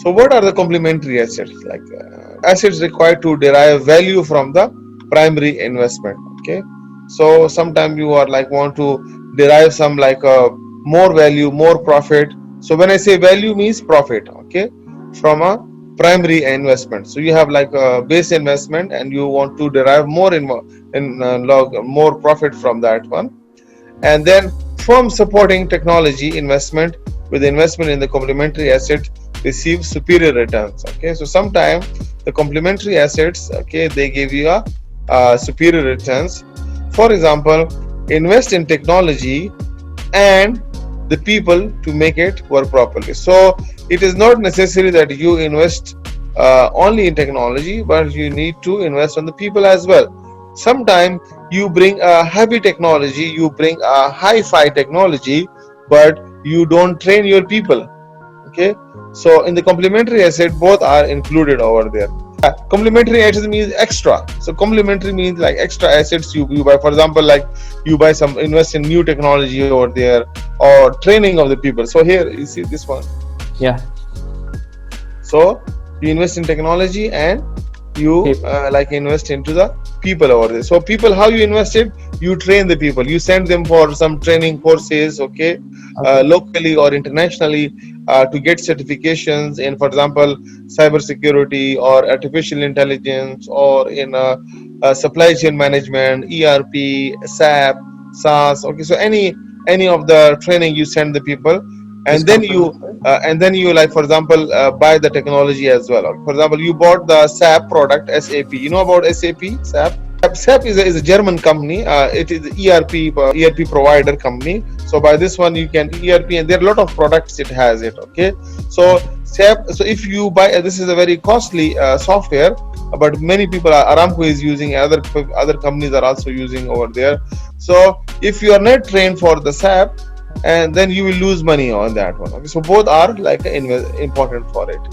So what are the complementary assets? Like assets required to derive value from the primary investment. Okay, so sometimes you are like want to derive some like more value, more profit. So when I say value means profit, okay, from a primary investment. So you have like a base investment and you want to derive more more profit from that one. And then firm supporting technology investment with investment in the complementary asset receive superior returns. Okay, so sometimes the complementary assets, okay, they give you a superior returns. For example, invest in technology and the people to make it work properly. So it is not necessary that you invest only in technology, but you need to invest on the people as well. Sometimes you bring a heavy technology, you bring a hi-fi technology, but you don't train your people. Okay, so in the complementary asset, both are included over there. Complementary assets means extra. So complementary means like extra assets you buy. For example, like you buy some, invest in new technology over there, or training of the people. So here you see this one. Yeah. So you invest in technology and you like invest into the people over there. So people, how you invested? You train the people. You send them for some training courses, okay, locally or internationally, to get certifications in, for example, cybersecurity or artificial intelligence, or in supply chain management, ERP, SAP, SaaS. Okay, so any of the training you send the people, This and then you like, for example, buy the technology as well. For example, you bought the SAP product, SAP. You know about SAP? SAP is a German company. It is ERP provider company. So by this one you can ERP, and there are a lot of products it has it. Okay, so SAP. So if you buy, this is a very costly software, but many people Aramco is using, other companies are also using over there. So if you are not trained for the SAP, and then you will lose money on that one. Okay, so both are like important for it.